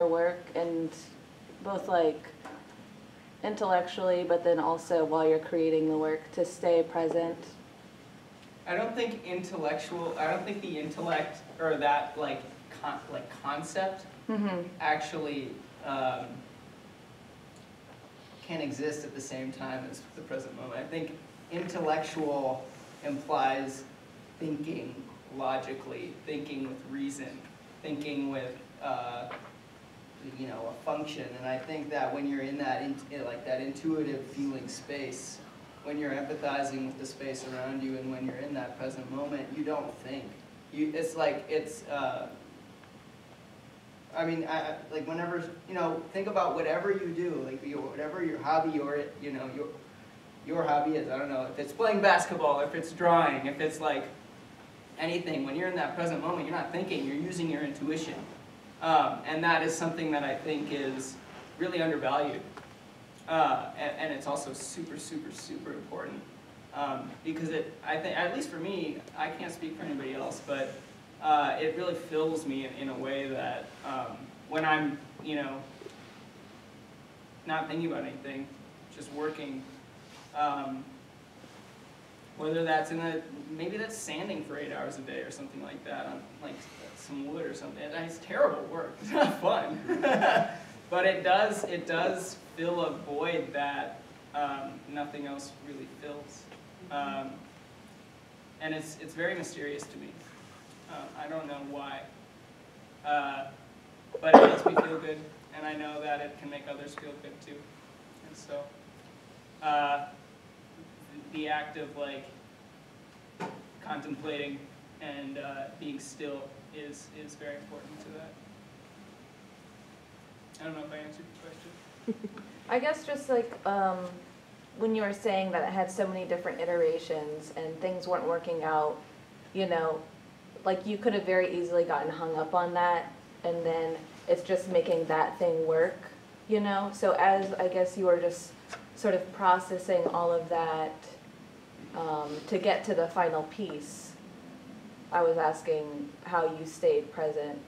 your work and both like intellectually, but then also while you're creating the work to stay present? I don't think the intellect or that like concept actually can exist at the same time as the present moment. I think intellectual implies thinking logically, thinking with reason, thinking with you know, a function. And I think that when you're in that like that intuitive feeling space, when you're empathizing with the space around you, and when you're in that present moment, you don't think. It's like I mean, like whenever, you know, think about whatever you do, like whatever your hobby or you know your hobby is. I don't know if it's playing basketball, if it's drawing, if it's like anything. When you're in that present moment, you're not thinking. You're using your intuition, and that is something that I think is really undervalued, and it's also super, super, super important because I think, at least for me, I can't speak for anybody else, but it really fills me in a way that when I'm, you know, not thinking about anything, just working, whether that's maybe that's sanding for 8 hours a day or something like that on like some wood or something. And it's terrible work. It's not fun, but it does fill a void that nothing else really fills, and it's very mysterious to me. I don't know why, but it makes me feel good, and I know that it can make others feel good too. And so, the act of like contemplating and being still is very important to that. I don't know if I answered your question. I guess just like when you were saying that it had so many different iterations and things weren't working out, you know, like you could have very easily gotten hung up on that, and then it's just making that thing work, you know? So as I guess you were just sort of processing all of that to get to the final piece, I was asking how you stayed present.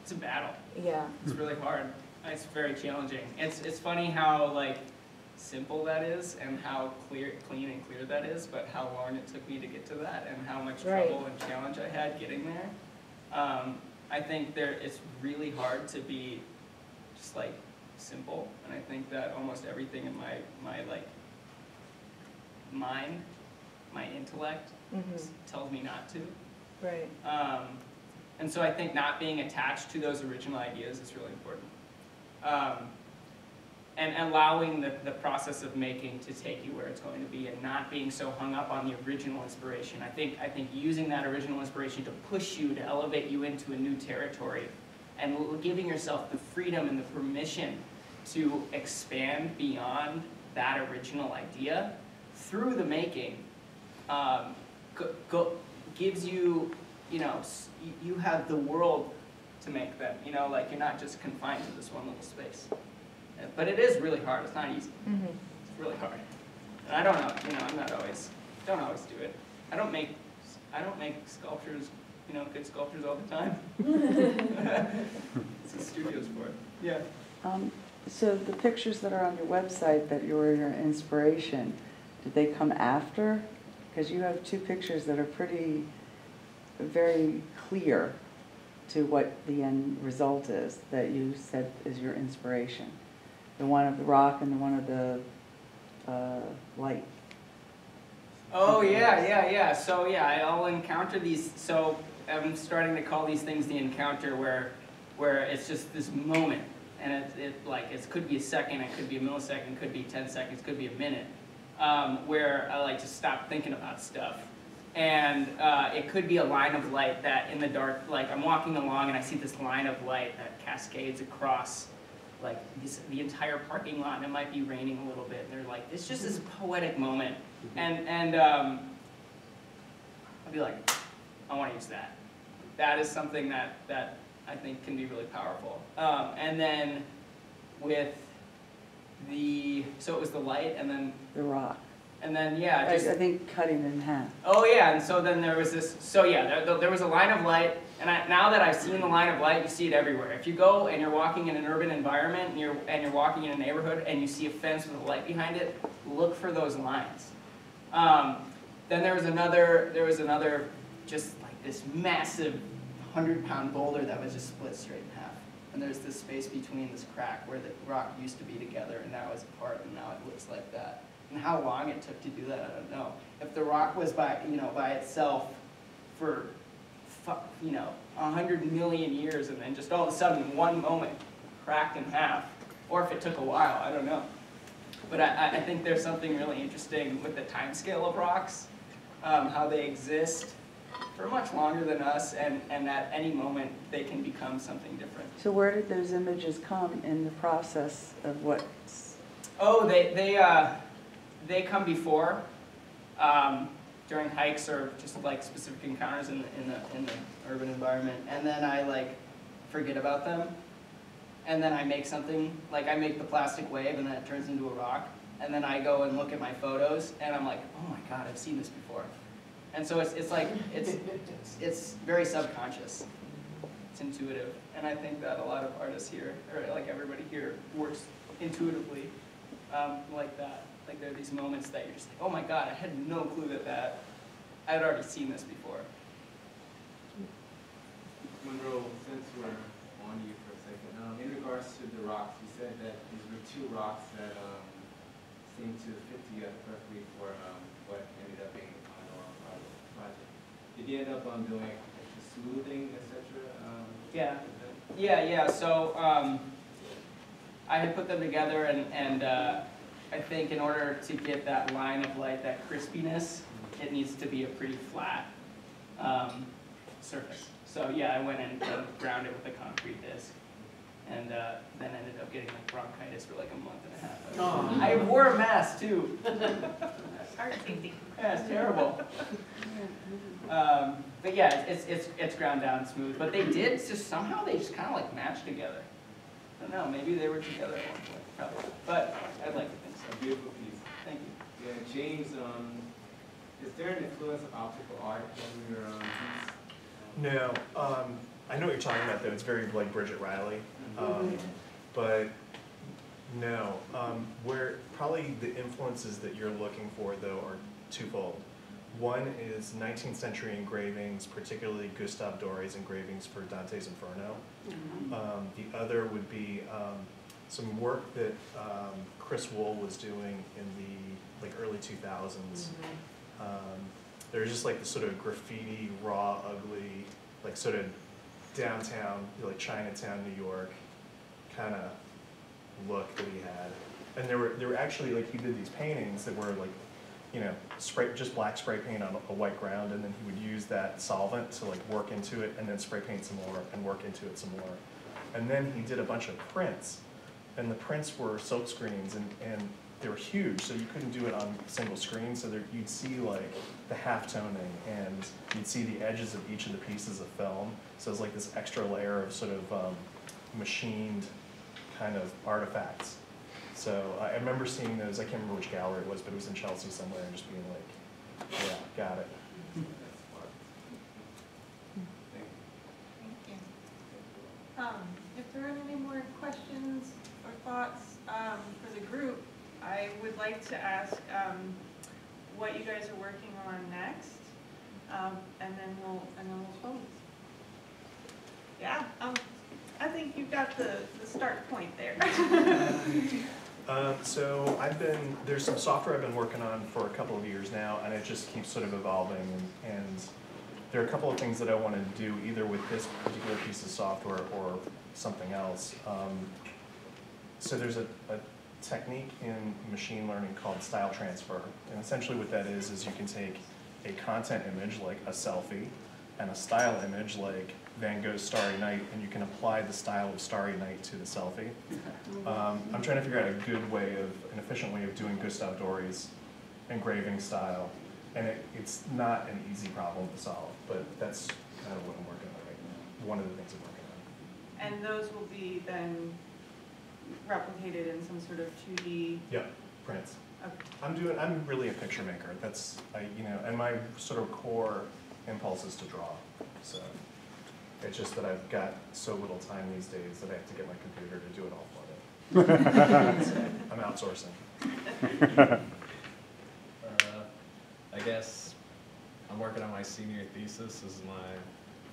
It's a battle. Yeah. It's really hard. It's very challenging. It's funny how like simple that is, and how clean and clear that is, but how long it took me to get to that, and how much trouble and challenge I had getting there. I think it's really hard to be just like simple, and I think that almost everything in my like mind, my intellect, tells me not to. Right. And so I think not being attached to those original ideas is really important. And allowing the process of making to take you where it's going to be, and not being so hung up on the original inspiration. I think using that original inspiration to push you, to elevate you into a new territory, and giving yourself the freedom and the permission to expand beyond that original idea through the making, gives you, you know, you have the world to make them, you know, like you're not just confined to this one little space. But it is really hard. It's not easy. It's really hard. And I don't know, you know, don't always do it. I don't make sculptures, you know, good sculptures all the time. It's the studios for it. Yeah. So the pictures that are on your website that were your inspiration, did they come after? Because you have two pictures that are very clear to what the end result is, that you said is your inspiration. The one of the rock and the one of the light. Oh yeah. So yeah, I'll encounter these. So I'm starting to call these things the encounter, where it's just this moment, and it could be a second, it could be a millisecond, could be 10 seconds, could be a minute, where I like to stop thinking about stuff. And it could be a line of light that in the dark, like I'm walking along and I see this line of light that cascades across like the entire parking lot, and it might be raining a little bit, and they're like, it's just this poetic moment. And I'll be like, I want to use that. That is something that I think can be really powerful. And then with so it was the light, and then The rock. And then, yeah, I think cutting it in half. Oh yeah, and so then there was this, so yeah, there was a line of light, And now that I've seen the line of light, you see it everywhere. If you go and you're walking in an urban environment and you're walking in a neighborhood and you see a fence with a light behind it, look for those lines. Then there was another, just like this massive 100-pound boulder that was just split straight in half. And there's this space between this crack where the rock used to be together and now it's apart and now it looks like that. And how long it took to do that, I don't know. If the rock was by itself for 100 million years and then just all of a sudden in one moment cracked in half, or if it took a while, I don't know. But I think there's something really interesting with the time scale of rocks, how they exist for much longer than us, and at any moment they can become something different. So where did those images come in the process of what's? Oh, they come before, during hikes or just like specific encounters in the urban environment, and then I like forget about them, and then I make something, like I make the plastic wave and then it turns into a rock, and then I go and look at my photos and I'm like, oh my god, I've seen this before. And so it's very subconscious. It's intuitive, and I think that a lot of artists here, or like everybody here, works intuitively like that. Like there are these moments that you're just like, oh my god, I had no clue that I had already seen this before. Monroe, since we're on you for a second, in regards to the rocks, you said that these were two rocks that seemed to fit together perfectly for what ended up being on our project. Did you end up doing extra smoothing, etc.? Yeah. So I had put them together, and I think in order to get that line of light, that crispiness, it needs to be a pretty flat surface. So yeah, I went and ground it with a concrete disc, and then ended up getting like bronchitis for like a month and a half. Oh. I wore a mask too. Heart safety. Yeah, it's terrible. But yeah, it's ground down smooth. But they did just somehow they just kind of like matched together. I don't know, maybe they were together at one point, probably. But I'd like to think so. A beautiful piece. Thank you. Yeah, James, is there an influence of optical art in your piece? No, I know what you're talking about though. It's very like Bridget Riley, but no. Where probably the influences that you're looking for though are twofold. One is 19th century engravings, particularly Gustave Doré's engravings for Dante's Inferno. The other would be some work that Chris Wool was doing in the early 2000s. There's just like this sort of graffiti, raw, ugly, like sort of downtown, like Chinatown, New York, kind of look that he had. And there were actually like he did these paintings that were like, you know, just black spray paint on a white ground, and then he would use that solvent to like work into it, and then spray paint some more, and work into it some more. And then he did a bunch of prints, and the prints were silk screens, and they were huge, so you couldn't do it on a single screen, so you'd see like the half toning, and you'd see the edges of each of the pieces of film, so it's like this extra layer of sort of machined kind of artifacts. So I remember seeing those, I can't remember which gallery it was, but it was in Chelsea somewhere, and just being like, yeah, got it. Thank you. If there are any more questions or thoughts for the group, I would like to ask what you guys are working on next, and then we'll close. Yeah, I think you've got the start point there. So there's some software I've been working on for a couple of years now, and it just keeps sort of evolving, and there are a couple of things that I want to do either with this particular piece of software or something else. So there's a technique in machine learning called style transfer, and essentially what that is you can take a content image like a selfie and a style image like Van Gogh's Starry Night, and you can apply the style of Starry Night to the selfie. I'm trying to figure out a good way an efficient way of doing Gustave Doré's engraving style, and it's not an easy problem to solve, but that's kind of what I'm working on right now. One of the things I'm working on. And those will be then replicated in some sort of 2D. Yep, prints. Okay. I'm really a picture maker. That's and my sort of core impulse is to draw. So It's just that I've got so little time these days that I have to get my computer to do it all for me. So I'm outsourcing. I guess I'm working on my senior thesis. This is my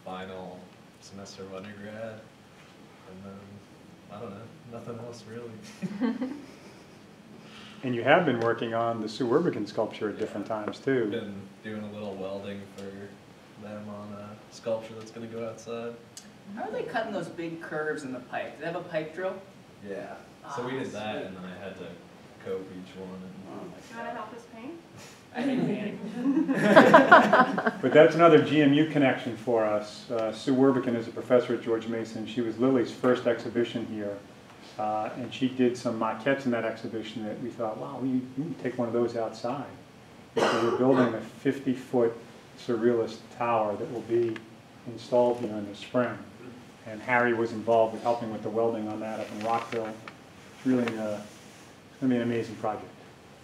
final semester of undergrad. And then, I don't know, nothing else really. And you have been working on the Sue Urbican sculpture at different times I've too. been doing a little welding for them on a sculpture that's gonna go outside. How are they cutting those big curves in the pipe? Do they have a pipe drill? Yeah. So we did that, and then I had to cope each one. And You wanna help us paint? I hate painting. But that's another GMU connection for us. Sue Urbican is a professor at George Mason. She was Lily's first exhibition here. And she did some maquettes in that exhibition that we thought, wow, we need to take one of those outside. So we're building a 50-foot surrealist tower that will be installed here in the spring. And Harry was involved with helping with the welding on that up in Rockville. It's really it's going to be an amazing project.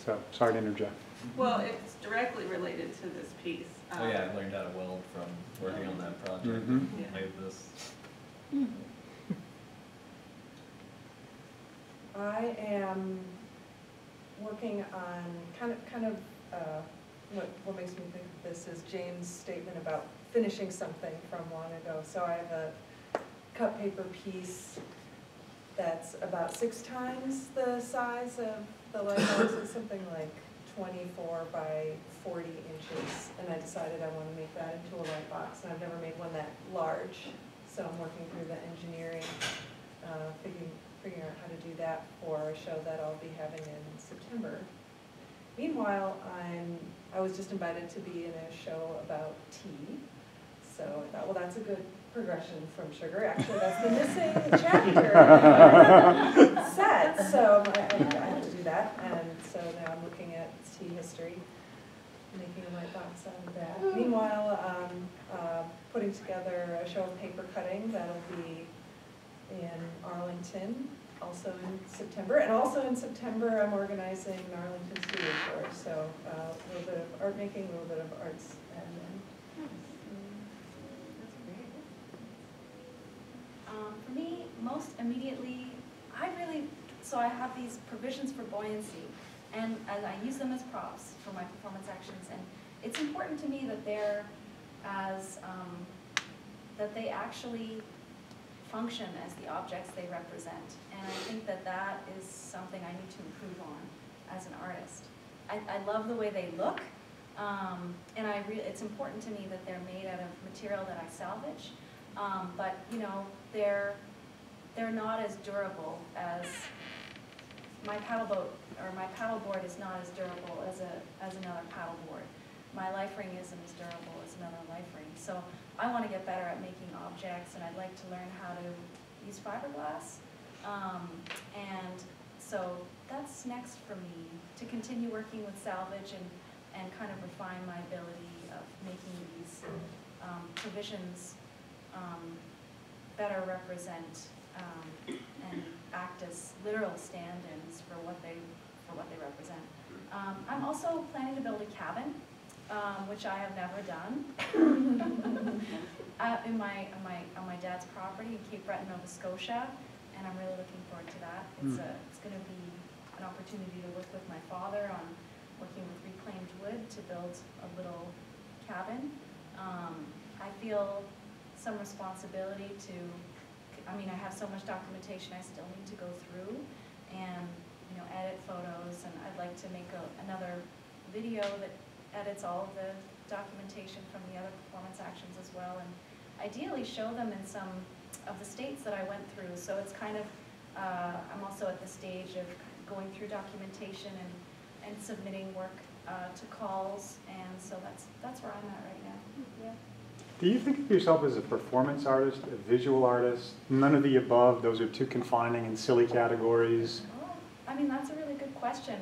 So, sorry to interject. Well, it's directly related to this piece. oh yeah, I learned how to weld from working on that project. Mhm. Yeah. Made this. I am working on kind of what makes me think of this is James' statement about finishing something from long ago. So I have a cut paper piece that's about 6 times the size of the lightbox. It's something like 24 by 40 inches, and I decided I want to make that into a light box, and I've never made one that large, so I'm working through the engineering, figuring out how to do that for a show that I'll be having in September. Meanwhile, I was just invited to be in a show about tea, so I thought, well, that's a good progression from sugar. Actually, that's the missing chapter in the set, so I have to do that, and so now I'm looking at tea history, making a light box out of that. Meanwhile, putting together a show of paper cutting that'll be in Arlington, also in September. And also in September, I'm organizing an Arlington Studio Tour, so a little bit of art making, a little bit of arts admin. That's great. For me, most immediately, so I have these provisions for buoyancy, and as I use them as props for my performance actions, and it's important to me that they're that they actually function as the objects they represent. And I think that that is something I need to improve on as an artist. I love the way they look, and it's important to me that they're made out of material that I salvage, but you know, they're not as durable as my paddle boat, or my paddle board is not as durable as another paddle board. My life ring isn't as durable as another life ring. So I want to get better at making objects, and I'd like to learn how to use fiberglass. And so that's next for me, to continue working with salvage and kind of refine my ability of making these provisions better represent and act as literal stand-ins for what they represent. I'm also planning to build a cabin, which I have never done, on my dad's property in Cape Breton, Nova Scotia, and I'm really looking forward to that. It's going to be an opportunity to work with my father on working with reclaimed wood to build a little cabin. I feel some responsibility to, I have so much documentation I still need to go through and edit photos, and I'd like to make another video that edits all of the documentation from the other performance actions as well, and ideally show them in some of the states that I went through. So it's kind of, I'm also at the stage of going through documentation and submitting work to calls, and so that's where I'm at right now. Yeah. Do you think of yourself as a performance artist, a visual artist? None of the above, those are too confining and silly categories. That's a really good question.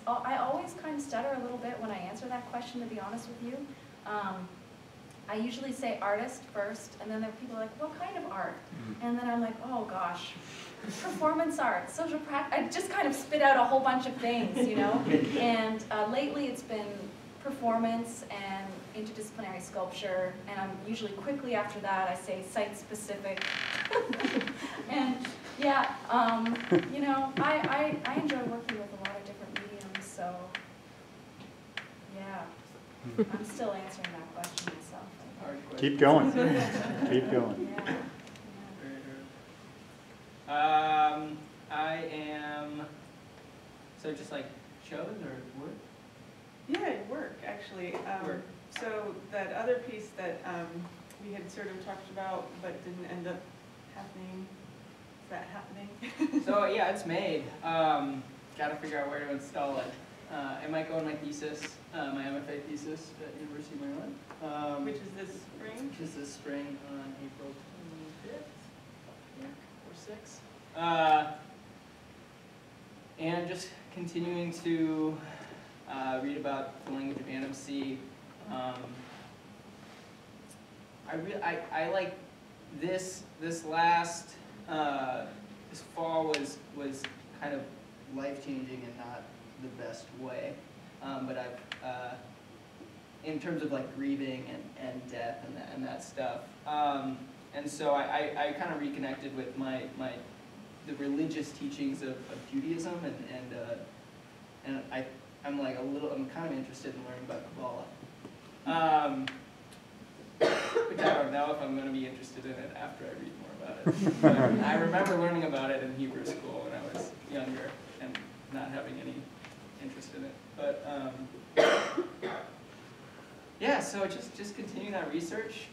I always kind of stutter a little bit when I answer that question, to be honest with you. I usually say artist first, and then there are people like, what kind of art? And then I'm like, oh gosh, performance art, social practice. I just kind of spit out a whole bunch of things, And lately it's been performance and interdisciplinary sculpture, and I'm usually quickly after that, I say site-specific. And yeah, you know, I enjoy working with a lot of different mediums, so yeah, I'm still answering that question myself. Hard question. Keep going, keep going. Yeah, I am, so just like shows or work? Yeah, work, actually. Work. So that other piece that we had sort of talked about but didn't end up happening, is that happening? So yeah, it's made. Gotta figure out where to install it. It might go in my thesis, my MFA thesis at University of Maryland. Which is this spring? Which is this spring on April 25th, or 6th. And just continuing to read about the language of Anim C. I like this last this fall was kind of life-changing and not the best way, but I've in terms of like grieving and death and that stuff, and so I kind of reconnected with the religious teachings of Judaism, and I'm kind of interested in learning about Kabbalah, which I don't know if I'm going to be interested in it after I read more about it. But I remember learning about it in Hebrew school when I was younger and not having any interest in it. But yeah, so just continue that research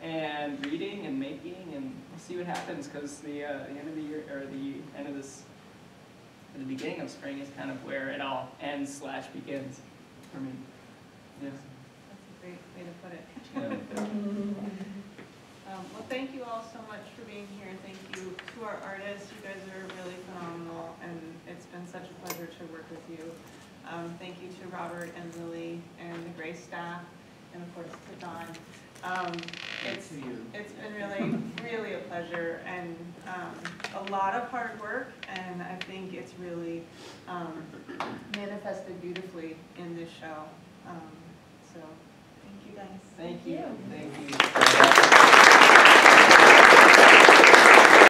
and reading and making, and we'll see what happens, because the end of the year, or the end of this, the beginning of spring is kind of where it all ends / begins for me. Yeah. That's a great way to put it. Yeah. Well, thank you all so much for being here. Thank you to our artists. You guys are really phenomenal, and it's been such a pleasure to work with you. Thank you to Robert and Lily and the Grace staff, and of course to Don. It's been really a pleasure, and a lot of hard work, and I think it's really manifested beautifully in this show. So thank you guys. Thank you. Thank you.